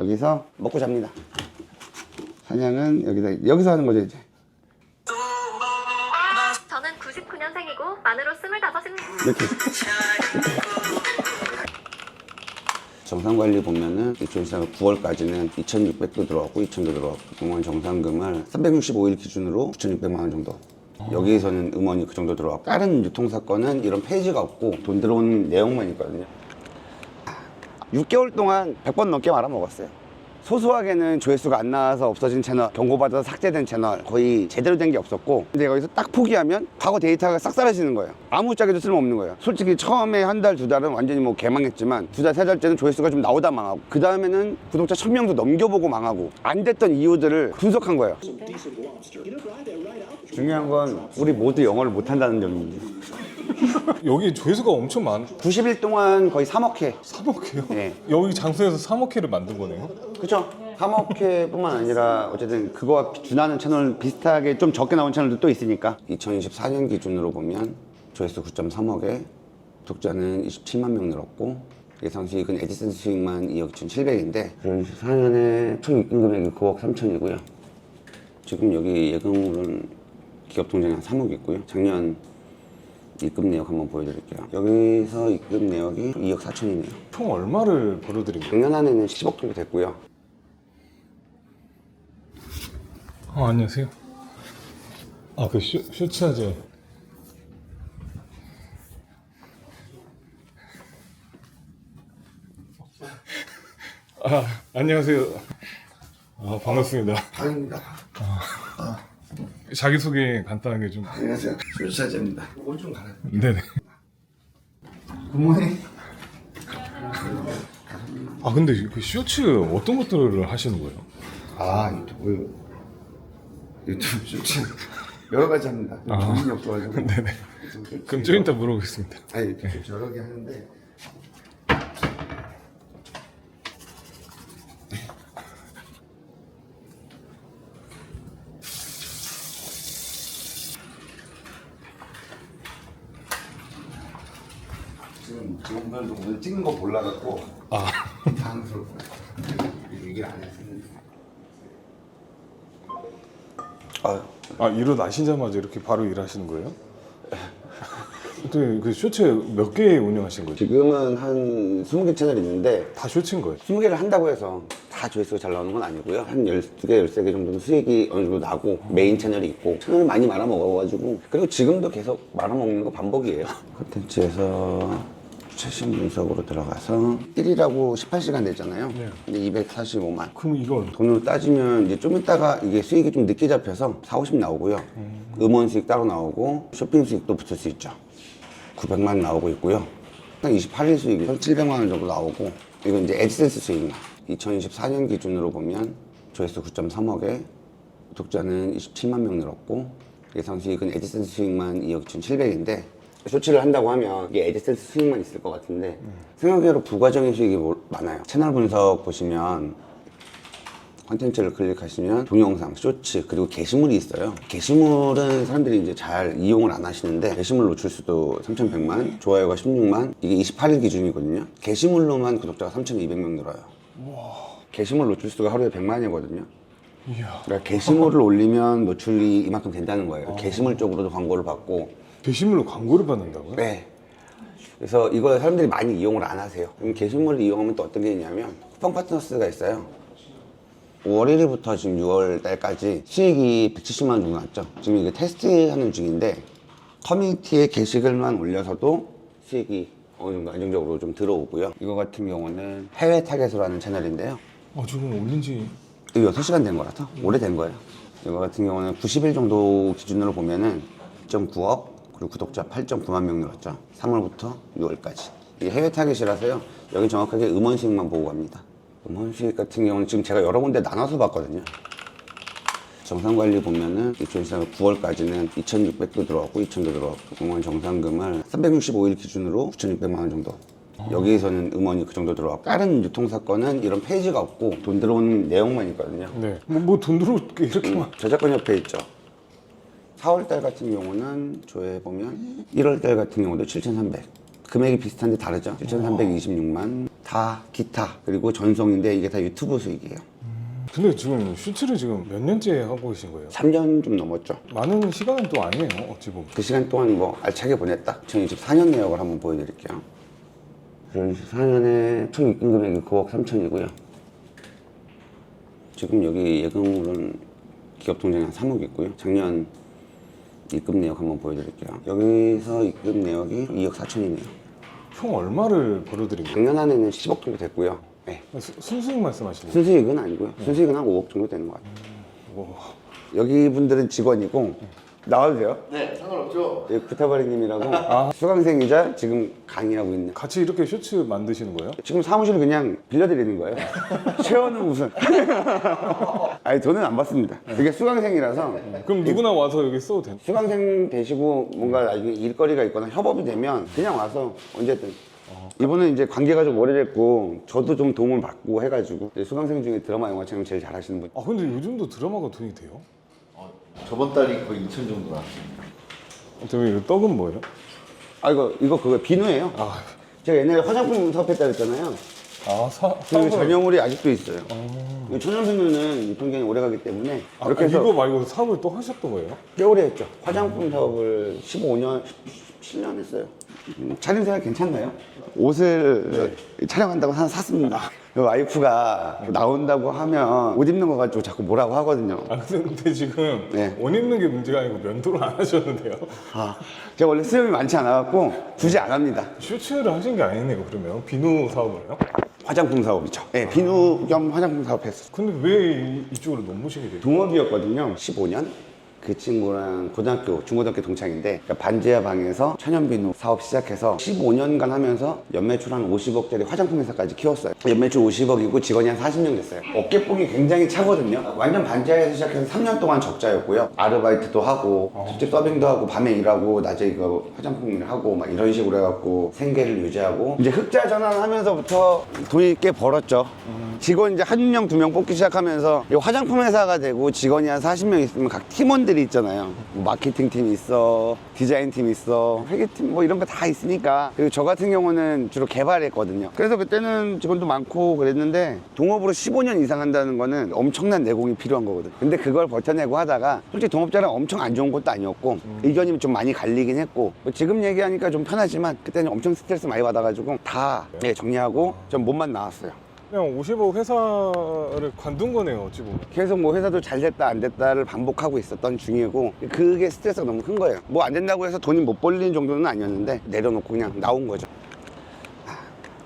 여기서 먹고 잡니다. 사냥은 여기서 하는 거죠 이제. 저는 99년생이고 만으로 25입니다. 이렇게. 정상관리 보면은 2014년 9월까지는 2,600도 들어왔고 2,000도 들어왔고 음원 정상금을 365일 기준으로 9,600만 원 정도. 여기에서는 음원이 그 정도 들어왔고 다른 유통사건은 이런 페이지가 없고 돈 들어온 내용만 있거든요. 6개월 동안 100번 넘게 말아먹었어요. 소소하게는 조회수가 안 나와서 없어진 채널, 경고받아서 삭제된 채널 거의 제대로 된 게 없었고, 근데 여기서 딱 포기하면 과거 데이터가 싹 사라지는 거예요. 아무짝에도 쓸모없는 거예요. 솔직히 처음에 한 달, 두 달은 완전히 뭐 개망했지만 두 달, 세 달째는 조회수가 좀 나오다 망하고 그 다음에는 구독자 1000명도 넘겨보고 망하고 안 됐던 이유들을 분석한 거예요. 중요한 건 우리 모두 영어를 못한다는 점입니다. 여기 조회수가 엄청 많. 90일 동안 거의 3억 회. 3억 회요? 네. 여기 장소에서 3억 회를 만든 거네요? 그렇죠. 3억 회뿐만 아니라 어쨌든 그거와 준하는 채널 비슷하게 좀 적게 나온 채널도 또 있으니까 2024년 기준으로 보면 조회수 9.3억에 구독자는 27만 명 늘었고 예상 수익은 애드센스 수익만 2억 2,700인데 2024년에 총 입금 금액이 9억 3천이고요. 지금 여기 예금으로는 기업 통장에 한 3억 있고요. 작년 입금 내역 한번 보여드릴게요. 여기서 입금 내역이 2억 4천이네요. 총 얼마를 벌어들인 거예요? 작년 안에는 10억 정도 됐고요. 안녕하세요. 그 쇼츠하제. 안녕하세요. 반갑습니다. 아닙니다. 자기소개 간단하게 좀. 안녕하세요. 쇼츠하제입니다. 이건 좀 갈아요. 네네. 굿모닝. 근데 그 쇼츠 어떤 것들을 하시는 거예요? 유튜브 쇼츠 여러 가지 합니다. 정신이 없어가지고. 네네. 그럼 좀 이따 물어보겠습니다. 아니, 여러 개 하는데. 지금 직원들도 오늘 찍는 거 몰라갖고 당황스럽고 얘기를 안 했는데. 일어나시자마자 이렇게 바로 일하시는 거예요? 어떻게 그 쇼츠 몇 개 운영하신 거죠? 지금은 한 20개 채널이 있는데 다 쇼츠인 거예요? 20개를 한다고 해서 다 조회수가 잘 나오는 건 아니고요. 한 12개, 13개 정도는 수익이 어느 정도 나고 메인 채널이 있고 채널을 많이 말아먹어가지고 그리고 지금도 계속 말아먹는 거 반복이에요. 콘텐츠에서 최신 분석으로 들어가서 1이라고 18시간 됐잖아요. 네. 근데 245만. 그럼 이건 돈으로 따지면 이제 좀 이따가 이게 수익이 좀 늦게 잡혀서 4, 50 나오고요. 음원 수익 따로 나오고 쇼핑 수익도 붙을 수 있죠. 900만 나오고 있고요. 한 28일 수익이 1,700만 원 정도 나오고 이건 이제 애드센스 수익만. 2024년 기준으로 보면 조회수 9.3억에 구독자는 27만 명 늘었고 예상 수익은 애드센스 수익만 2억 2,700인데 쇼츠를 한다고 하면 이게 애드센스 수익만 있을 것 같은데 생각외로 부가적인 수익이 많아요. 채널 분석 보시면 콘텐츠를 클릭하시면 동영상, 쇼츠, 그리고 게시물이 있어요. 게시물은 사람들이 이제 잘 이용을 안 하시는데 게시물 노출수도 3,100만, 좋아요가 16만, 이게 28일 기준이거든요. 게시물로만 구독자가 3,200명 늘어요. 게시물 노출수가 하루에 100만이거든요. 그러니까 게시물을 올리면 노출이 이만큼 된다는 거예요. 게시물 쪽으로도 광고를 받고. 게시물로 광고를 받는다고요? 네. 그래서 이걸 사람들이 많이 이용을 안 하세요. 그럼 게시물을 이용하면 또 어떤 게 있냐면 쿠팡 파트너스가 있어요. 5월 1일부터 지금 6월 달까지 수익이 170만 원 정도 났죠. 지금 이게 테스트하는 중인데 커뮤니티에 게시글만 올려서도 수익이 어느 정도 안정적으로 좀 들어오고요. 이거 같은 경우는 해외 타겟으로 하는 채널인데요. 지금 올린 지 이거 6시간 된 거라서 오래된 거예요. 이거 같은 경우는 90일 정도 기준으로 보면은 2.9억 그리고 구독자 8.9만 명 늘었죠. 3월부터 6월까지. 이게 해외 타겟이라서요. 여기 정확하게 음원 수익만 보고 갑니다. 음원 수익 같은 경우는 지금 제가 여러 군데 나눠서 봤거든요. 정상관리 보면은 2024년 9월까지는 2,600도 들어왔고 2,000도 들어왔고 음원 정상금을 365일 기준으로 9,600만 원 정도. 여기에서는 음원이 그 정도 들어왔고 다른 유통사건은 이런 페이지가 없고 돈 들어온 내용만 있거든요. 네. 뭐 돈 들어올게 이렇게만. 저작권 협회 있죠. 4월달 같은 경우는 조회해보면 1월달 같은 경우도 7,300. 금액이 비슷한데 다르죠. 7,326만 다 기타 그리고 전송인데 이게 다 유튜브 수익이에요. 근데 지금 슈츠를 지금 몇 년째 하고 계신 거예요? 3년 좀 넘었죠. 많은 시간은 또 아니에요, 어찌 보면. 그 시간 동안 뭐 알차게 보냈다. 2024년 내역을 한번 보여드릴게요. 2024년에 총 입금 금액이 9억 3천이고요. 지금 여기 예금으로는 기업 통장에 한 3억 있고요. 작년 입금 내역 한번 보여드릴게요. 여기서 입금 내역이 2억 4천이네요. 총 얼마를 벌어들인 거예요? 작년 안에는 10억 정도 됐고요. 네. 순수익 말씀하시는 거예요? 순수익은 아니고요. 순수익은 한 5억 정도 되는 것 같아요. 뭐, 여기 분들은 직원이고 나와도 돼요? 네, 상관없죠. 구타바리님이라고 수강생이자 지금 강의하고 있는. 같이 이렇게 슈츠 만드시는 거예요? 지금 사무실 그냥 빌려드리는 거예요. 체어는 무슨? 아니 돈은 안 받습니다. 이게 수강생이라서 그럼 누구나 와서 여기 써도 되나요? 수강생 되시고 뭔가 나중에 일거리가 있거나 협업이 되면 그냥 와서 언제든. 이분은 이제 관계가 좀 오래됐고 저도 좀 도움을 받고 해가지고 이제 수강생 중에 드라마 영화 촬영 제일 잘하시는 분. 아 근데 요즘도 드라마가 돈이 돼요? 저번 달이 거의 2천 정도 나왔습니다. 저기 이거 떡은 뭐예요? 아 이거 그거 비누예요. 아, 제가 옛날에 화장품 사업했다 그랬잖아요. 그 그 전용물이 아직도 있어요. 천연비누는 유통기한이 오래 가기 때문에 이렇게 해서 이거 말고 사업을 또 하셨던 거예요? 꽤 오래 했죠. 화장품 사업을 15년, 17년 했어요. 차림 생활 괜찮나요? 옷을 촬영한다고 하나 샀습니다. 와이프가 나온다고 하면 옷 입는 거 가지고 자꾸 뭐라고 하거든요. 아 근데 지금 네. 옷 입는 게 문제가 아니고 면도를 안 하셨는데요? 제가 원래 수염이 많지 않아갖고 굳이 안 합니다. 슈츠를 하신 게 아니네요 그러면? 비누 사업을요? 화장품 사업이죠. 네, 비누 겸 화장품 사업 했어요. 근데 왜 이쪽으로 넘으시게 돼요? 동업이었거든요. 15년. 그 친구랑 중고등학교 동창인데 그러니까 반지하 방에서 천연비누 사업 시작해서 15년간 하면서 연매출 한 50억짜리 화장품 회사까지 키웠어요. 연매출 50억이고 직원이 한 40명 됐어요. 어깨뽕이 굉장히 차거든요. 완전 반지하에서 시작해서 3년 동안 적자였고요. 아르바이트도 하고 직접 서빙도 하고 밤에 일하고 낮에 이거 화장품 일을 하고 막 이런 식으로 해갖고 생계를 유지하고 이제 흑자 전환하면서부터 돈이 꽤 벌었죠. 직원 이제 한 명, 두 명 뽑기 시작하면서 이 화장품 회사가 되고 직원이 한 40명 있으면 각 팀원들이 있잖아요. 뭐 마케팅 팀 있어, 디자인 팀 있어, 회계팀 뭐 이런 거 다 있으니까. 그리고 저 같은 경우는 주로 개발했거든요. 그래서 그때는 직원도 많고 그랬는데 동업으로 15년 이상 한다는 거는 엄청난 내공이 필요한 거거든. 근데 그걸 버텨내고 하다가 솔직히 동업자랑 엄청 안 좋은 것도 아니었고 의견이 좀 많이 갈리긴 했고 뭐 지금 얘기하니까 좀 편하지만 그때는 엄청 스트레스 많이 받아가지고 다 정리하고 전 몸만 나왔어요. 그냥 50억 회사를 관둔 거네요 어찌 보면. 계속 뭐 회사도 잘 됐다 안 됐다를 반복하고 있었던 중이고 그게 스트레스가 너무 큰 거예요. 뭐 안 된다고 해서 돈이 못 벌리는 정도는 아니었는데 내려놓고 그냥 나온 거죠.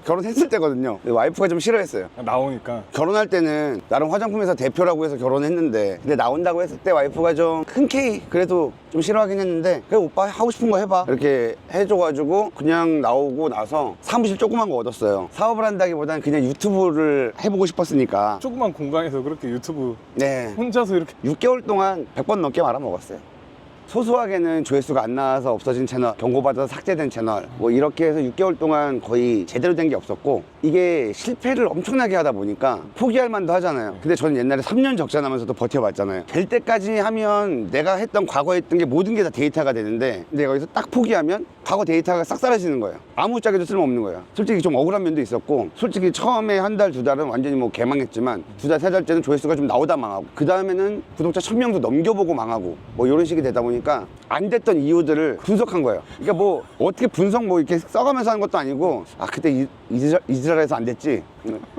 결혼했을 때거든요. 와이프가 좀 싫어했어요. 나오니까. 결혼할 때는 나름 화장품 회사 대표라고 해서 결혼했는데 근데 나온다고 했을 때 와이프가 좀 흔쾌히 그래도 좀 싫어하긴 했는데 그래 오빠 하고 싶은 거 해봐 이렇게 해줘가지고 그냥 나오고 나서 사무실 조그만 거 얻었어요. 사업을 한다기보다는 그냥 유튜브를 해보고 싶었으니까. 조그만 공간에서 그렇게 유튜브 네. 혼자서 이렇게 6개월 동안 100번 넘게 말아먹었어요. 소소하게는 조회수가 안 나와서 없어진 채널, 경고받아서 삭제된 채널 뭐 이렇게 해서 6개월 동안 거의 제대로 된 게 없었고 이게 실패를 엄청나게 하다 보니까 포기할 만도 하잖아요. 근데 저는 옛날에 3년 적자 나면서도 버텨봤잖아요. 될 때까지 하면 내가 했던 과거에 했던 게 모든 게 다 데이터가 되는데 내가 여기서 딱 포기하면 과거 데이터가 싹 사라지는 거예요. 아무짝에도 쓸모없는 거예요. 솔직히 좀 억울한 면도 있었고 솔직히 처음에 한 달, 두 달은 완전히 뭐 개망했지만 두 달, 세 달째는 조회수가 좀 나오다 망하고 그 다음에는 구독자 1000명도 넘겨보고 망하고 뭐 이런 식이 되다 보니까 안 됐던 이유들을 분석한 거예요. 그러니까 뭐 어떻게 분석 뭐 이렇게 써가면서 하는 것도 아니고 아 그때 이지랄해서 안 됐지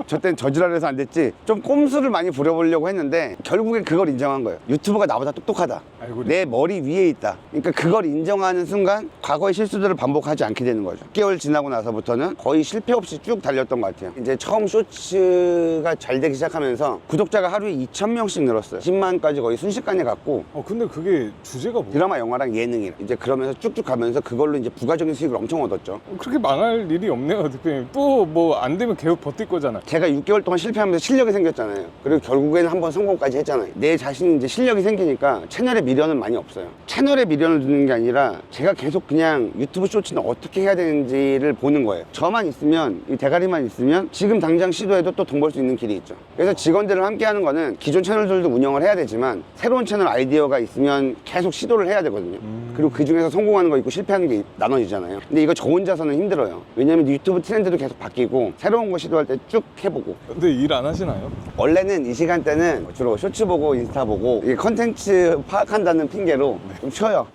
저땐 저지랄해서 안 됐지 좀 꼼수를 많이 부려보려고 했는데 결국엔 그걸 인정한 거예요. 유튜버가 나보다 똑똑하다. 내 머리 위에 있다. 그러니까 그걸 인정하는 순간 과거의 실수들을 반복하지 않게 되는 거죠. 6개월 지나고 나서부터는 거의 실패 없이 쭉 달렸던 것 같아요. 이제 처음 쇼츠가 잘 되기 시작하면서 구독자가 하루에 2000명씩 늘었어요. 10만까지 거의 순식간에 갔고 근데 그게 주제가 뭐예요? 드라마, 영화랑 예능이랑 이제 그러면서 쭉쭉 가면서 그걸로 이제 부가적인 수익을 엄청 얻었죠. 그렇게 망할 일이 없네요 대표님. 또 뭐 안 되면 계속 버틸 거잖아. 제가 6개월 동안 실패하면서 실력이 생겼잖아요. 그리고 결국에는 한번 성공까지 했잖아요. 내 자신이 이제 실력이 생기니까 채널에 미련은 많이 없어요. 채널에 미련을 두는 게 아니라 제가 계속 그냥 유튜브 쇼츠는 어떻게 해야 되는지를 보는 거예요. 저만 있으면, 이 대가리만 있으면 지금 당장 시도해도 또 돈 벌 수 있는 길이 있죠. 그래서 직원들을 함께 하는 거는 기존 채널들도 운영을 해야 되지만 새로운 채널 아이디어가 있으면 계속 시도를 해야 되거든요. 그리고 그 중에서 성공하는 거 있고 실패하는 게 나눠지잖아요. 근데 이거 저 혼자서는 힘들어요. 왜냐면 유튜브 트렌드도 계속 바뀌고 새로운 거 시도할 때 쭉 해보고. 근데 일 안 하시나요? 원래는 이 시간대는 주로 쇼츠 보고 인스타 보고 이게 컨텐츠 파악한다는 핑계로 좀 쉬어요.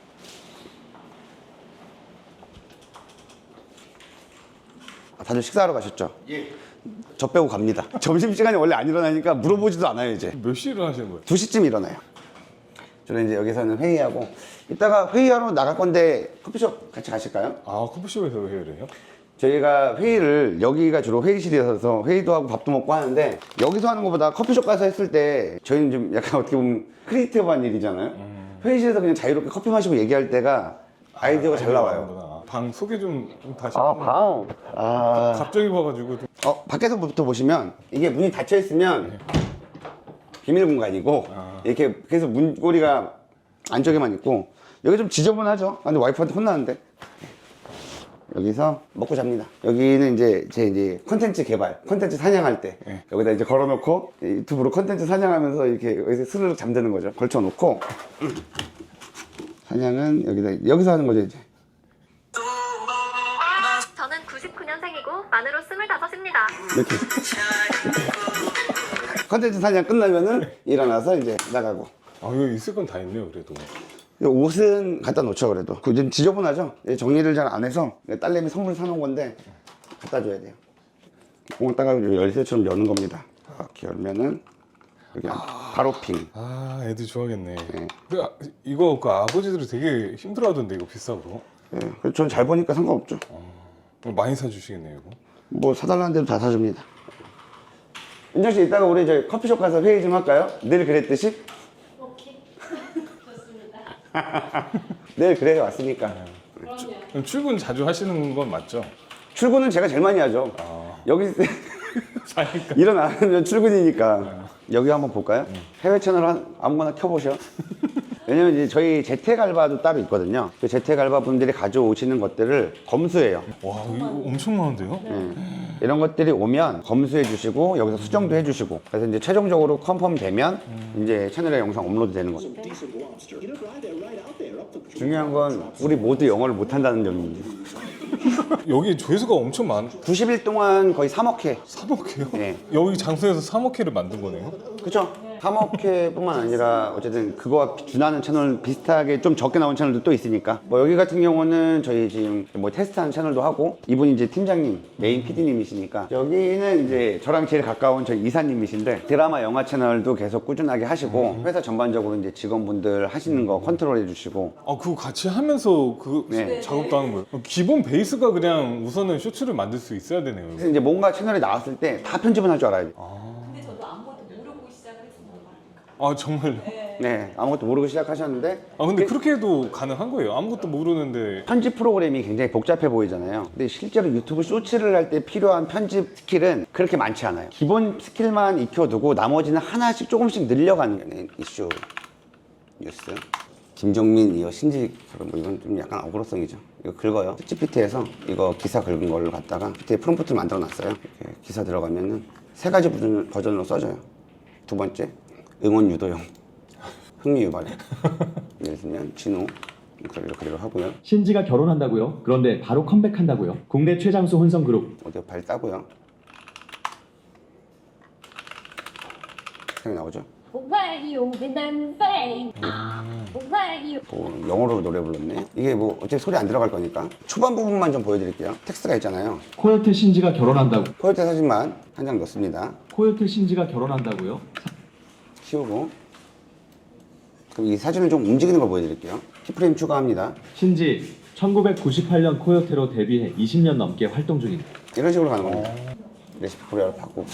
다들 식사하러 가셨죠? 예. 저 빼고 갑니다. 점심시간에 원래 안 일어나니까 물어보지도 않아요 이제. 몇 시에 일어나시는 거예요? 2시쯤 일어나요. 저는 이제 여기서는 회의하고 이따가 회의하러 나갈 건데 커피숍 같이 가실까요? 아, 커피숍에서 회의를 해요? 저희가 회의를 여기가 주로 회의실이어서 회의도 하고 밥도 먹고 하는데 여기서 하는 것보다 커피숍 가서 했을 때 저희는 좀 약간 어떻게 보면 크리에이티브한 일이잖아요. 회의실에서 그냥 자유롭게 커피 마시고 얘기할 때가 아이디어가 잘 나와요. 나오는구나. 방 소개 좀 다시. 방. 갑자기 봐가지고 좀. 밖에서부터 보시면 이게 문이 닫혀 있으면 비밀 공간이고 이렇게 그래서 문고리가 안쪽에만 있고 여기 좀 지저분하죠. 근데 와이프한테 혼나는데 여기서 먹고 잡니다. 여기는 이제 제 이제 컨텐츠 개발, 컨텐츠 사냥할 때 여기다 이제 걸어놓고 유튜브로 컨텐츠 사냥하면서 이렇게 여기서 스르륵 잠드는 거죠. 걸쳐놓고 사냥은 여기서 하는 거죠 이제. 저는 99년생이고 만으로 25입니다. 이렇게 컨텐츠 사냥 끝나면은 일어나서 이제 나가고. 아, 이거 있을 건 다 있네요, 그래도. 옷은 갖다 놓죠. 그래도 그 좀 지저분하죠. 정리를 잘 안 해서 딸내미 선물 사놓은 건데 갖다 줘야 돼요. 몽따가 열쇠처럼 여는 겁니다. 이렇게 열면은 여기 바로 핑. 아, 애들 좋아하겠네. 네. 근데 이거 그 아버지들이 되게 힘들어하던데 이거 비싸고. 예, 그래서 저는 잘 보니까 상관없죠. 많이 사주시겠네요, 이거. 뭐 사달라는 대로 다 사줍니다. 인정 씨 이따가 우리 저 커피숍 가서 회의 좀 할까요? 늘 그랬듯이? 오케이. 좋습니다. 늘 그래 왔으니까. 그럼 출근 자주 하시는 건 맞죠? 출근은 제가 제일 많이 하죠. 여기 사니까. 일어나면 출근이니까. 여기 한번 볼까요? 해외 채널 아무거나 켜보셔. 왜냐면 이제 저희 재택 알바도 따로 있거든요. 그 재택 알바 분들이 가져오시는 것들을 검수해요. 와, 이거 엄청 많은데요? 이런 것들이 오면 검수해 주시고 여기서 수정도 해 주시고 그래서 이제 최종적으로 컨펌 되면 이제 채널에 영상 업로드 되는 거죠. 중요한 건 우리 모두 영어를 못 한다는 점입니다. 여기 조회수가 엄청 많. 90일 동안 거의 3억 회. 3억 회요? 네. 여기 장소에서 3억 회를 만든 거네요? 그쵸? 3억 회뿐만 아니라 어쨌든 그거와 준하는 채널 비슷하게 좀 적게 나온 채널도 또 있으니까 뭐 여기 같은 경우는 저희 지금 뭐 테스트하는 채널도 하고 이분이 이제 팀장님 메인 PD님이시니까 여기는 이제 저랑 제일 가까운 저희 이사님이신데 드라마 영화 채널도 계속 꾸준하게 하시고 회사 전반적으로 이제 직원분들 하시는 거 컨트롤 해주시고 아, 그거 같이 하면서 그 네. 작업도 하는 거예요? 기본 베이스가 그냥 우선은 쇼츠를 만들 수 있어야 되네요. 그래서 이제 뭔가 채널이 나왔을 때 다 편집은 할 줄 알아야 돼요. 근데 저도 아무것도 모르고 시작했습니다. 아, 정말요? 네, 아무것도 모르고 시작하셨는데 아, 근데 그렇게 해도 가능한 거예요? 아무것도 모르는데. 편집 프로그램이 굉장히 복잡해 보이잖아요. 근데 실제로 유튜브 쇼츠를 할 때 필요한 편집 스킬은 그렇게 많지 않아요. 기본 스킬만 익혀두고 나머지는 하나씩 조금씩 늘려가는 게 이슈 뉴스. 김종민 이거 신직 뭐 이건 좀 약간 억울성이죠. 이거 긁어요. 챗GPT에서 이거 기사 긁은 걸로 갖다가 GPT에 프롬프트를 만들어 놨어요. 이렇게 기사 들어가면은 3가지 버전으로 써져요. 두 번째 응원 유도용 흥미 유발. 예를 들면 진호 이렇게 하고요. 신지가 결혼한다고요? 그런데 바로 컴백한다고요? 국내 최장수 혼성 그룹 어디 발 따고요. 생각이 나오죠? 不会有的南北，不会有。 뭐 영어로 노래 불렀네. 이게 뭐 어차피 소리 안 들어갈 거니까 초반 부분만 좀 보여드릴게요. 텍스트가 있잖아요. 코요태 신지가 결혼한다고 코요태 사진만 한 장 넣습니다. 코요태 신지가 결혼한다고요? 키우고 그럼 이 사진을 좀 움직이는 걸 보여드릴게요. 키프레임 추가합니다. 신지 1998년 코요태로 데뷔해 20년 넘게 활동 중입니다. 이런 식으로 가는 겁니다. 레시피 코리아로 바꾸고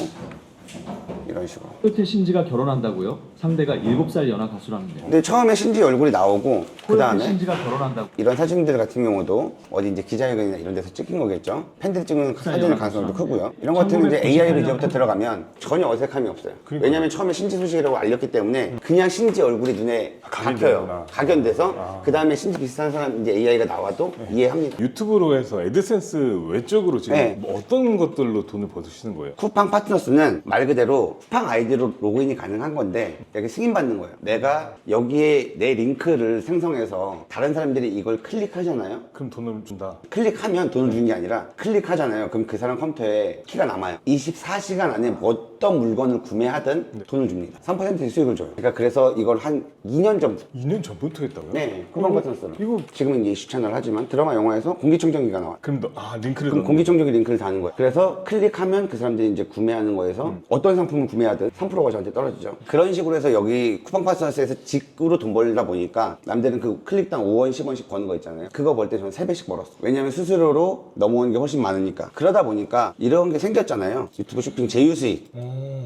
이런 식으로. 코요태 신지가 결혼한다고요? 상대가 7살 연하 가수라는데. 근데 처음에 신지 얼굴이 나오고 그 코요태 다음에 신지가 결혼한다고. 이런 사진들 같은 경우도 어디 이제 기자회견이나 이런 데서 찍힌 거겠죠. 팬들이 찍는 사진의 가능성도 크고요. 이런 것들은 이제 AI로 이제부터 들어가면 전혀 어색함이 없어요. 왜냐면 처음에 신지 소식이라고 알렸기 때문에 그냥 신지 얼굴이 눈에 박혀요. 각연돼서 그 다음에 신지 비슷한 사람 이제 AI가 나와도 이해합니다. 유튜브로 해서 애드센스 외적으로 지금 네. 뭐 어떤 것들로 돈을 버시는 거예요? 쿠팡 파트너스는 말 그대로 쿠팡 아이디로 로그인이 가능한 건데 여기 승인받는 거예요. 내가 여기에 내 링크를 생성해서 다른 사람들이 이걸 클릭하잖아요. 그럼 돈을 준다. 클릭하면 돈을 주는 게 아니라 클릭하잖아요. 그럼 그 사람 컴퓨터에 키가 남아요. 24시간 안에 어떤 물건을 구매하든 돈을 줍니다. 3%의 수익을 줘요. 그러니까 그래서 이걸 한 2년 전부터 2년 전부터 했다고요? 네, 쿠팡 파트너스는 이거 지금은 이제 이슈 채널 하지만 드라마 영화에서 공기청정기가 나와요. 그럼 링크를 그럼 넣는 공기청정기 링크를 다는 거예요. 그래서 클릭하면 그 사람들이 이제 구매하는 거에서 어떤 상품을 구매하든 3%가 저한테 떨어지죠. 그런 식으로 해서 여기 쿠팡 파트너스에서 직구로 돈 벌다 보니까 남들은 그 클릭당 5원, 10원씩 버는 거 있잖아요. 그거 벌 때 저는 3배씩 벌었어. 왜냐면 수수료로 넘어오는 게 훨씬 많으니까. 그러다 보니까 이런 게 생겼잖아요. 유튜브 쇼핑 제휴 수익.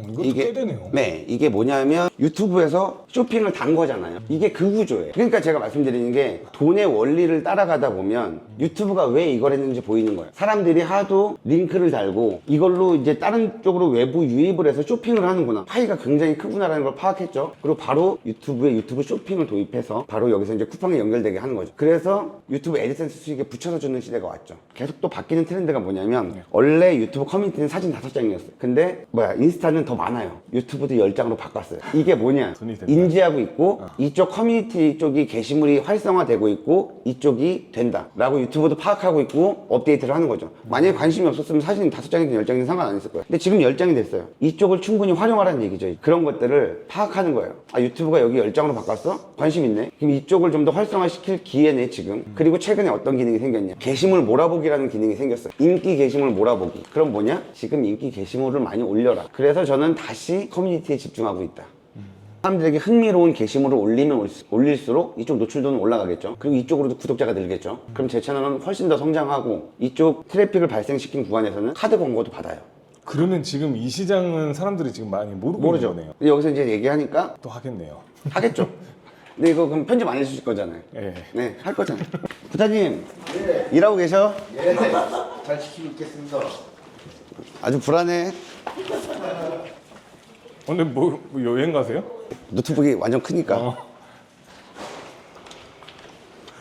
이것도 꽤 되네요. 네, 이게 뭐냐면 유튜브에서 쇼핑을 단 거잖아요. 이게 그 구조예요. 그러니까 제가 말씀드리는 게 돈의 원리를 따라가다 보면 유튜브가 왜 이걸 했는지 보이는 거예요. 사람들이 하도 링크를 달고 이걸로 이제 다른 쪽으로 외부 유입을 해서 쇼핑을 하는구나. 파이가 굉장히 크구나라는 걸 파악했죠. 그리고 바로 유튜브에 유튜브 쇼핑을 도입해서 바로 여기서 이제 쿠팡에 연결되게 하는 거죠. 그래서 유튜브 애드센스 수익에 붙여서 주는 시대가 왔죠. 계속 또 바뀌는 트렌드가 뭐냐면 원래 유튜브 커뮤니티는 사진 5장이었어요. 근데 인스타는 더 많아요. 유튜브도 10장으로 바꿨어요. 이게 뭐냐? 돈이 된다. 인지하고 있고 이쪽 커뮤니티 쪽이 게시물이 활성화되고 있고 이쪽이 된다 라고 유튜브도 파악하고 있고 업데이트를 하는 거죠. 만약에 관심이 없었으면 사진 5장이든 10장이든 상관 안 했을 거예요. 근데 지금 10장이 됐어요. 이쪽을 충분히 활용하라는 얘기죠. 그런 것들을 파악하는 거예요. 아, 유튜브가 여기 10장으로 바꿨어? 관심 있네? 그럼 이쪽을 좀 더 활성화시킬 기회네 지금. 그리고 최근에 어떤 기능이 생겼냐? 게시물 몰아보기라는 기능이 생겼어요. 인기 게시물 몰아보기. 그럼 뭐냐? 지금 인기 게시물을 많이 올려라. 그래서 저는 다시 커뮤니티에 집중하고 있다. 사람들에게 흥미로운 게시물을 올리면 올릴수록 이쪽 노출도는 올라가겠죠. 그리고 이쪽으로도 구독자가 늘겠죠. 그럼 제 채널은 훨씬 더 성장하고 이쪽 트래픽을 발생시킨 구간에서는 카드 광고도 받아요. 그러면 지금 이 시장은 사람들이 지금 많이 모르고 있는 거네요. 여기서 이제 얘기하니까 또 하겠네요. 하겠죠. 근데 이거 그럼 편집 안 해주실 거잖아요. 네, 할 거잖아요. 부사님, 일하고 계셔? 예, 잘 지키고 있겠습니다. 아주 불안해. 근데 뭐 여행 가세요? 노트북이 완전 크니까.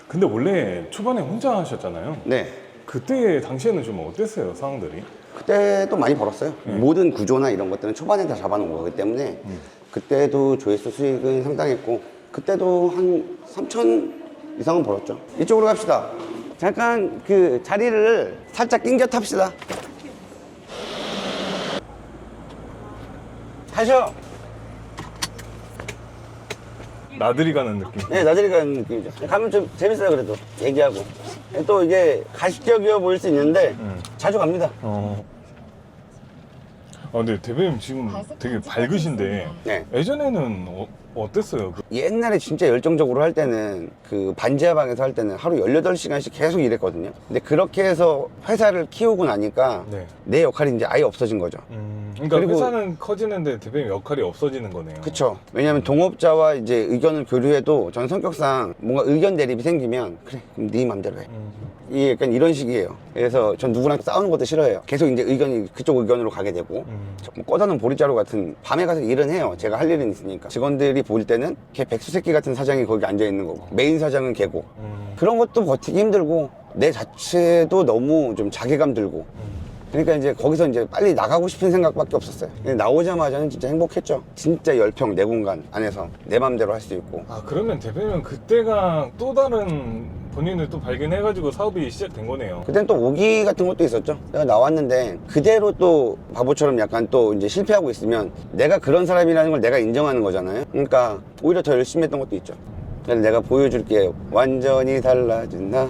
근데 원래 초반에 혼자 하셨잖아요. 네. 그때 당시에는 좀 어땠어요, 상황들이? 그때도 많이 벌었어요. 모든 구조나 이런 것들은 초반에 다 잡아놓은 거기 때문에 그때도 조회수 수익은 상당했고 그때도 한 3천 이상은 벌었죠. 이쪽으로 갑시다. 잠깐 그 자리를 살짝 낑겨 탑시다. 타셔. 나들이 가는 느낌. 네, 나들이 가는 느낌이죠. 가면 좀 재밌어요, 그래도. 얘기하고. 또 이게 가식적이어 보일 수 있는데 자주 갑니다. 근데 대표님 지금 되게 밝으신데 네. 예전에는 어땠어요? 옛날에 진짜 열정적으로 할 때는 그 반지하방에서 할 때는 하루 18시간씩 계속 일했거든요. 근데 그렇게 해서 회사를 키우고 나니까 네. 내 역할이 이제 아예 없어진 거죠. 그러니까 그리고- 회사는 커지는데 대표님 역할이 없어지는 거네요. 그쵸. 왜냐면 동업자와 이제 의견을 교류해도 전 성격상 뭔가 의견 대립이 생기면 그래, 그럼 네 맘대로 해. 이게 약간 이런 식이에요. 그래서 전 누구랑 싸우는 것도 싫어해요. 계속 이제 의견이 그쪽 의견으로 가게 되고 뭐 꺼다는 보리자루 같은 밤에 가서 일은 해요. 제가 할 일은 있으니까. 직원들이 볼 때는 걔 백수새끼 같은 사장이 거기 앉아 있는 거고 메인 사장은 걔고 그런 것도 버티기 힘들고 내 자체도 너무 좀 자괴감 들고 그러니까 이제 거기서 이제 빨리 나가고 싶은 생각밖에 없었어요. 근데 나오자마자는 진짜 행복했죠. 진짜 10평 내 공간 안에서 내 맘대로 할 수 있고. 그러면 대표님은 그때가 또 다른 본인을 또 발견해가지고 사업이 시작된 거네요. 그땐 또 오기 같은 것도 있었죠. 내가 나왔는데 그대로 또 바보처럼 약간 또 이제 실패하고 있으면 내가 그런 사람이라는 걸 내가 인정하는 거잖아요. 그러니까 오히려 더 열심히 했던 것도 있죠. 그래서 내가 보여줄게. 완전히 달라진 나.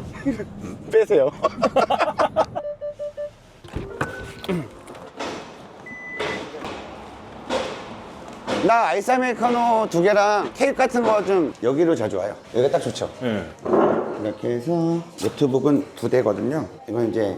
빼세요. 나 아이스 아메리카노 2개랑 케이크 같은 거 좀 여기로 자주 와요. 여기가 딱 좋죠. 네. 이렇게 해서 노트북은 2대거든요. 이건 이제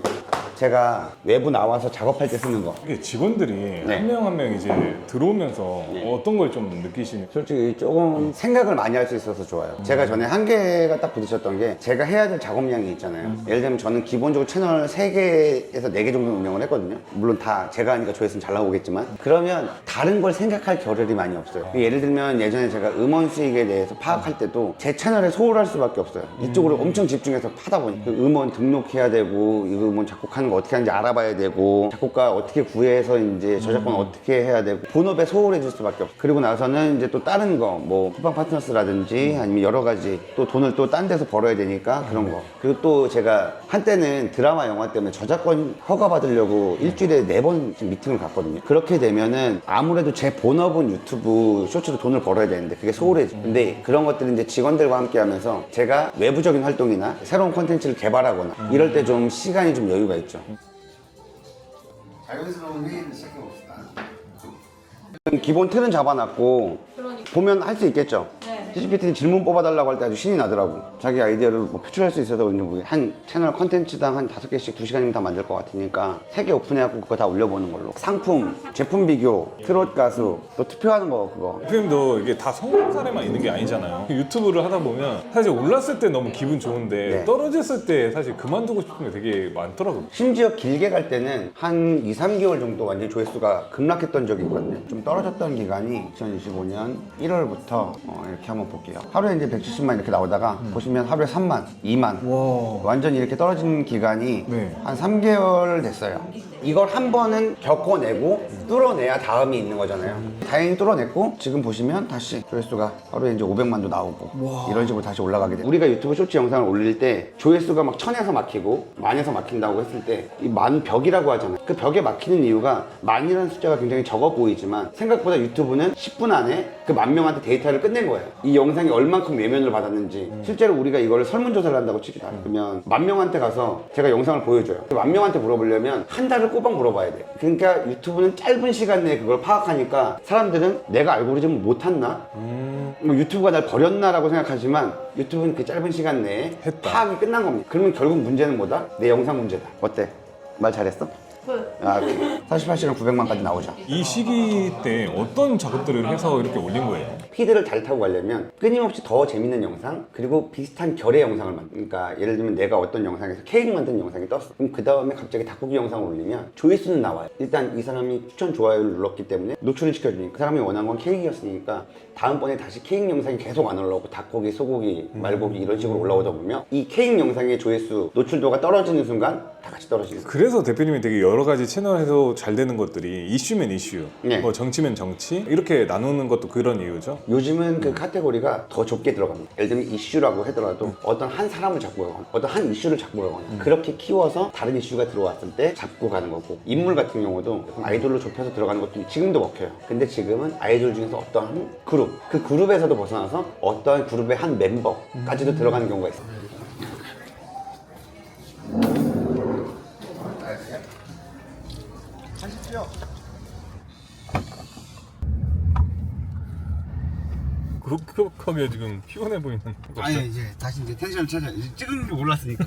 제가 외부 나와서 작업할 때 쓰는 거. 이게 직원들이 네. 한 명 한 명 이제 들어오면서 어떤 걸 좀 느끼시는? 솔직히 조금 생각을 많이 할 수 있어서 좋아요. 제가 전에 한계가 딱 부딪혔던 게 제가 해야 될 작업량이 있잖아요. 예를 들면 저는 기본적으로 채널 3개에서 4개 정도 운영을 했거든요. 물론 다 제가 하니까 조회수는 잘 나오겠지만 그러면 다른 걸 생각할 겨를이 많이 없어요. 예를 들면 예전에 제가 음원 수익에 대해서 파악할 때도 제 채널에 소홀할 수밖에 없어요. 이쪽으로 엄청 집중해서 파다 보니 그 음원 등록해야 되고 이 음원 작곡하는 거 어떻게 하는지 알아봐야 되고 작곡가 어떻게 구해서 이제 저작권 어떻게 해야 되고 본업에 소홀해질 수밖에 없어요. 그리고 나서는 이제 또 다른 거 뭐 쿠팡 파트너스라든지 아니면 여러 가지 또 돈을 또 딴 데서 벌어야 되니까 그런 거. 그리고 또 제가 한때는 드라마 영화 때문에 저작권 허가 받으려고 일주일에 4번씩 미팅을 갔거든요. 그렇게 되면은 아무래도 제 본업은 유튜브 쇼츠로 돈을 벌어야 되는데 그게 소홀해져. 근데 그런 것들은 이제 직원들과 함께 하면서 제가 외부적인 활동이나 새로운 콘텐츠를 개발하거나 이럴 때 좀 시간이 좀 여유가 있죠. 자연스러운 회의를 시작해봅시다. 기본 틀은 잡아놨고 보면 할 수 있겠죠. ChatGPT 질문 뽑아달라고 할 때 아주 신이 나더라고. 자기 아이디어를 뭐 표출할 수 있어서 한 채널 컨텐츠당 한 5개씩 2시간이면 다 만들 것 같으니까 3개 오픈해갖고 그거 다 올려보는 걸로. 상품, 제품 비교, 트롯 가수, 또 투표하는 거 그거. 대표님도 이게 다 성공 사례만 있는 게 아니잖아요. 유튜브를 하다 보면 사실 올랐을 때 너무 기분 좋은데 네. 떨어졌을 때 사실 그만두고 싶은 게 되게 많더라고요. 심지어 길게 갈 때는 한 2, 3개월 정도 완전 조회수가 급락했던 적이 있거든요. 좀 떨어졌던 기간이 2025년 1월부터 이렇게 한번 볼게요. 하루에 이제 170만 이렇게 나오다가 보시면 하루에 3만, 2만 완전히 이렇게 떨어진 기간이 네. 한 3개월 됐어요. 이걸 한 번은 겪어내고 뚫어내야 다음이 있는 거잖아요. 다행히 뚫어냈고 지금 보시면 다시 조회수가 하루에 이제 500만도 나오고 이런 식으로 다시 올라가게 돼요. 우리가 유튜브 쇼츠 영상을 올릴 때 조회수가 막 1000에서 막히고 1000에서 막힌다고 했을 때 이 만 벽이라고 하잖아요. 그 벽에 막히는 이유가 만이라는 숫자가 굉장히 적어 보이지만 생각보다 유튜브는 10분 안에 그 10,000명한테 데이터를 끝낸 거예요. 이 영상이 얼만큼 외면을 받았는지 실제로 우리가 이거를 설문조사를 한다고 칩시다. 그러면 10,000명한테 가서 제가 영상을 보여줘요. 10,000명한테 물어보려면 한 달을 꼬박 물어봐야 돼요. 그러니까 유튜브는 짧은 시간 내에 그걸 파악하니까 사람들은 내가 알고리즘을 못 탔나? 뭐 유튜브가 날 버렸나? 라고 생각하지만 유튜브는 그 짧은 시간 내에 했다. 파악이 끝난 겁니다. 그러면 결국 문제는 뭐다? 내 영상 문제다. 어때? 말 잘했어? 아, 48시간 900만까지 나오죠. 이 시기 때 어떤 작업들을 해서 이렇게 올린 거예요? 피드를 잘 타고 가려면 끊임없이 더 재밌는 영상 그리고 비슷한 결의 영상을 그러니까 예를 들면 내가 어떤 영상에서 케이크 만드는 영상이 떴어. 그럼 그 다음에 갑자기 닭고기 영상을 올리면 조회수는 나와요. 일단 이 사람이 추천 좋아요를 눌렀기 때문에 노출을 시켜주니까 그 사람이 원한 건 케이크였으니까 다음번에 다시 케이크 영상이 계속 안 올라오고 닭고기, 소고기, 말고기 이런 식으로 올라오다 보면 이 케이크 영상의 조회수 노출도가 떨어지는 순간 다 같이 떨어지는 거예요. 그래서 대표님이 되게 여러 가지 채널에서 잘 되는 것들이 이슈면 이슈, 네. 뭐 정치면 정치 이렇게 나누는 것도 그런 이유죠. 요즘은 그 카테고리가 더 좁게 들어갑니다. 예를 들면 이슈라고 하더라도 어떤 한 사람을 잡고 가거나 어떤 한 이슈를 잡고 가거나 그렇게 키워서 다른 이슈가 들어왔을 때 잡고 가는 거고 인물 같은 경우도 아이돌로 좁혀서 들어가는 것도 지금도 먹혀요. 근데 지금은 아이돌 중에서 어떤 한 그룹 그 그룹에서도 벗어나서 어떤 그룹의 한 멤버까지도 들어가는 경우가 있어요. 하십시오. 그렇게 지금 피곤해 보이는. 아니 이제 다시 이제 텐션을 찾아 이제 찍은 줄 몰랐으니까.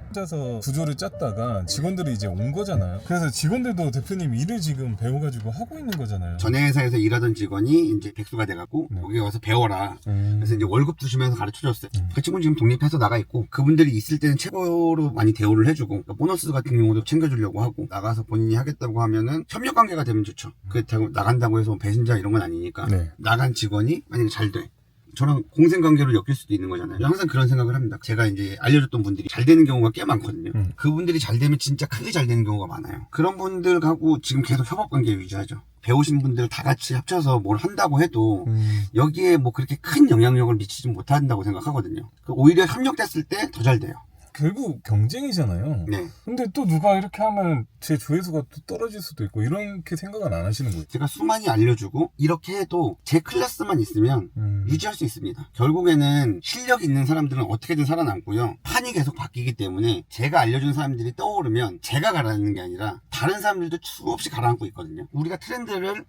혼자서 구조를 짰다가 직원들이 이제 온 거잖아요. 그래서 직원들도 대표님 일을 지금 배워가지고 하고 있는 거잖아요. 전에 회사에서 일하던 직원이 이제 백수가 돼갖고 여기 와서 배워라. 그래서 이제 월급 주시면서 가르쳐줬어요. 그 친구는 지금 독립해서 나가 있고 그분들이 있을 때는 최고로 많이 대우를 해주고 그러니까 보너스 같은 경우도 챙겨주려고 하고 나가서 본인이 하겠다고 하면은 협력 관계가 되면 좋죠. 그렇다고 나간다고 해서 배신자 이런 건 아니니까 네. 나간 직원이 만약에 잘 돼. 저랑 공생관계로 엮일 수도 있는 거잖아요. 항상 그런 생각을 합니다. 제가 이제 알려줬던 분들이 잘 되는 경우가 꽤 많거든요. 그분들이 잘 되면 진짜 크게 잘 되는 경우가 많아요. 그런 분들하고 지금 계속 협업관계 유지하죠. 배우신 분들 다 같이 합쳐서 뭘 한다고 해도 여기에 뭐 그렇게 큰 영향력을 미치지 못한다고 생각하거든요. 오히려 협력됐을 때 더 잘 돼요. 결국 경쟁이잖아요. 네. 근데 또 누가 이렇게 하면 제 조회수가 또 떨어질 수도 있고 이렇게 생각은 안 하시는 거예요. 제가 수많이 알려주고 이렇게 해도 제 클래스만 있으면 유지할 수 있습니다. 결국에는 실력 있는 사람들은 어떻게든 살아남고요. 판이 계속 바뀌기 때문에 제가 알려준 사람들이 떠오르면 제가 가라앉는 게 아니라 다른 사람들도 수없이 가라앉고 있거든요. 우리가 트렌드를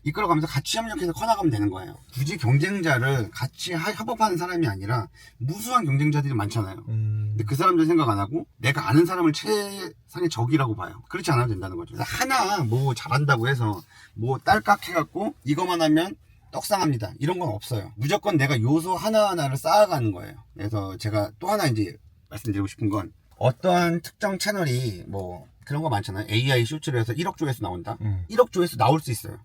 이끌어가면서 같이 협력해서 커나가면 되는 거예요. 굳이 경쟁자를 같이 협업하는 사람이 아니라 무수한 경쟁자들이 많잖아요. 근데 그 사람들 생각 안 하고 내가 아는 사람을 최상의 적이라고 봐요. 그렇지 않아도 된다는 거죠. 그래서 하나 뭐 잘한다고 해서 뭐 딸깍 해갖고 이거만 하면 떡상합니다. 이런 건 없어요. 무조건 내가 요소 하나하나를 쌓아가는 거예요. 그래서 제가 또 하나 이제 말씀드리고 싶은 건 어떠한 특정 채널이 뭐 그런 거 많잖아요. AI 쇼츠를 해서 1억 조회수 나온다. 1억 조회수 나올 수 있어요.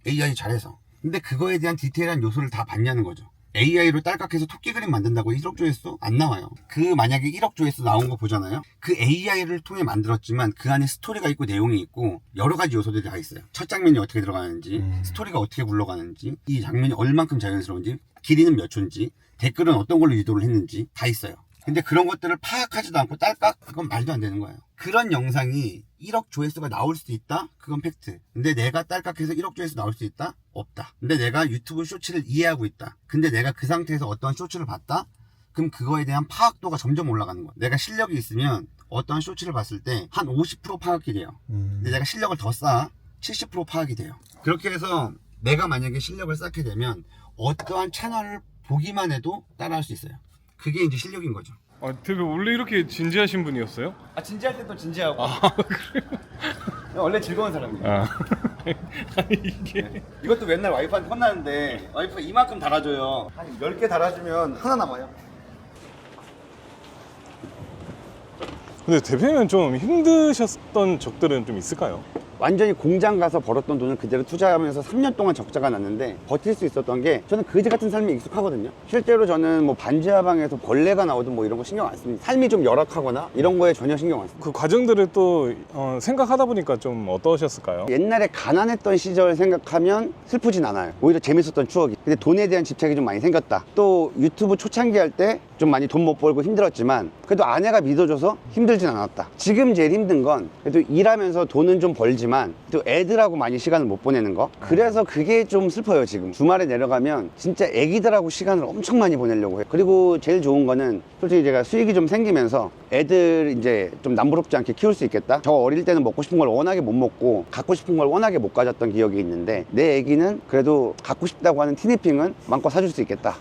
AI 잘해서. 근데 그거에 대한 디테일한 요소를 다 봤냐는 거죠. AI로 딸깍해서 토끼 그림 만든다고 1억 조회수 안 나와요. 그 만약에 1억 조회수 나온 거 보잖아요. 그 AI를 통해 만들었지만 그 안에 스토리가 있고 내용이 있고 여러 가지 요소들이 다 있어요. 첫 장면이 어떻게 들어가는지, 스토리가 어떻게 굴러가는지, 이 장면이 얼만큼 자연스러운지, 길이는 몇 초인지, 댓글은 어떤 걸로 유도를 했는지 다 있어요. 근데 그런 것들을 파악하지도 않고 딸깍? 그건 말도 안 되는 거예요. 그런 영상이 1억 조회수가 나올 수도 있다? 그건 팩트. 근데 내가 딸깍해서 1억 조회수 나올 수 있다? 없다. 근데 내가 유튜브 쇼츠를 이해하고 있다. 근데 내가 그 상태에서 어떤 쇼츠를 봤다? 그럼 그거에 대한 파악도가 점점 올라가는 거야. 내가 실력이 있으면 어떤 쇼츠를 봤을 때 한 50% 파악이 돼요. 근데 내가 실력을 더 쌓아 70% 파악이 돼요. 그렇게 해서 내가 만약에 실력을 쌓게 되면 어떠한 채널을 보기만 해도 따라할 수 있어요. 그게 이제 실력인 거죠. 아, 대표 원래 이렇게 진지하신 분이었어요? 아 진지할 땐 또 진지하고. 그래요? 원래 즐거운 사람이에요. 아. 아니 이게 이것도 맨날 와이프한테 혼나는데 와이프가 이만큼 달아줘요. 한 10개 달아주면 하나 남아요. 근데 대표님은 좀 힘드셨던 적들은 좀 있을까요? 완전히 공장 가서 벌었던 돈을 그대로 투자하면서 3년 동안 적자가 났는데 버틸 수 있었던 게 저는 그지 같은 삶에 익숙하거든요. 실제로 저는 뭐 반지하방에서 벌레가 나오든 뭐 이런 거 신경 안 씁니다. 삶이 좀 열악하거나 이런 거에 전혀 신경 안 씁니다. 그 과정들을 또 생각하다 보니까 좀 어떠셨을까요? 옛날에 가난했던 시절 생각하면 슬프진 않아요. 오히려 재밌었던 추억이. 근데 돈에 대한 집착이 좀 많이 생겼다. 또 유튜브 초창기 할 때 좀 많이 돈 못 벌고 힘들었지만 그래도 아내가 믿어줘서 힘들진 않았다. 지금 제일 힘든 건 그래도 일하면서 돈은 좀 벌지만 또 애들하고 많이 시간을 못 보내는 거. 그래서 그게 좀 슬퍼요. 지금 주말에 내려가면 진짜 애기들하고 시간을 엄청 많이 보내려고 해요. 그리고 제일 좋은 거는 솔직히 제가 수익이 좀 생기면서 애들 이제 좀 남부럽지 않게 키울 수 있겠다. 저 어릴 때는 먹고 싶은 걸 워낙에 못 먹고 갖고 싶은 걸 워낙에 못 가졌던 기억이 있는데 내 애기는 그래도 갖고 싶다고 하는 티니핑은 마음껏 사줄 수 있겠다.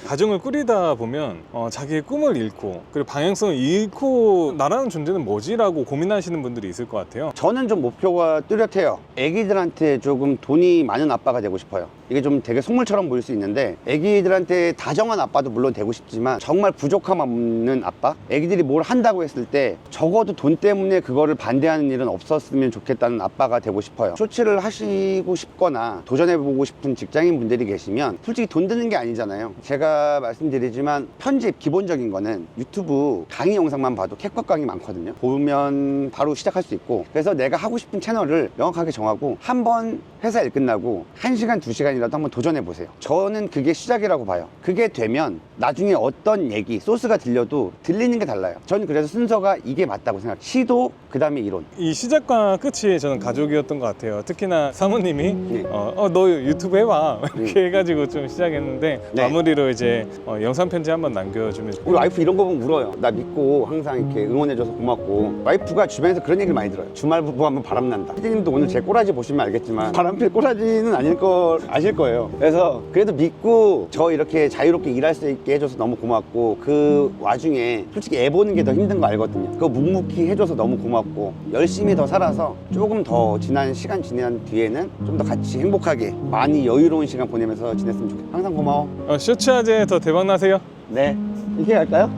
가정을 꾸리다 보면 자기의 꿈을 잃고 그리고 방향성을 잃고 나라는 존재는 뭐지라고 고민하시는 분들이 있을 것 같아요. 저는 좀 목표가 뚜렷해요. 애기들한테 조금 돈이 많은 아빠가 되고 싶어요. 이게 좀 되게 속물처럼 보일 수 있는데 애기들한테 다정한 아빠도 물론 되고 싶지만 정말 부족함 없는 아빠? 애기들이 뭘 한다고 했을 때 적어도 돈 때문에 그거를 반대하는 일은 없었으면 좋겠다는 아빠가 되고 싶어요. 쇼츠를 하시고 싶거나 도전해보고 싶은 직장인 분들이 계시면 솔직히 돈 드는 게 아니잖아요. 제가 말씀드리지만 편집 기본적인 거는 유튜브 강의 영상만 봐도 캣컷 강의 많거든요. 보면 바로 시작할 수 있고 그래서 내가 하고 싶은 채널을 명확하게 정하고 한번 회사 일 끝나고 1시간, 2시간이라도 한번 도전해 보세요. 저는 그게 시작이라고 봐요. 그게 되면 나중에 어떤 얘기, 소스가 들려도 들리는 게 달라요. 저는 그래서 순서가 이게 맞다고 생각해요. 시도, 그 다음에 이론. 이 시작과 끝이 저는 가족이었던 것 같아요. 특히나 사모님이 네. 너 유튜브 해봐 이렇게 해가지고 좀 시작했는데 네. 마무리로 이제 영상 편지 한번 남겨주면 우리 와이프 이런 거 보면 울어요. 나 믿고 항상 이렇게 응원해줘서 고맙고. 와이프가 주변에서 그런 얘기를 많이 들어요. 주말 부부 하면 바람난다. 피디님도 오늘 제 꼬라지 보시면 알겠지만 바람필 꼬라지는 아닐 걸 아실 거예요. 그래서 그래도 믿고 저 이렇게 자유롭게 일할 수 있게 해줘서 너무 고맙고 그 와중에 솔직히 애 보는 게 더 힘든 거 알거든요. 그거 묵묵히 해줘서 너무 고맙고 열심히 더 살아서 조금 더 지난 시간 지난 뒤에는 좀 더 같이 행복하게 많이 여유로운 시간 보내면서 지냈으면 좋겠어요. 항상 고마워. 쇼츠화제 더 대박 나세요. 네, 이렇게 갈까요?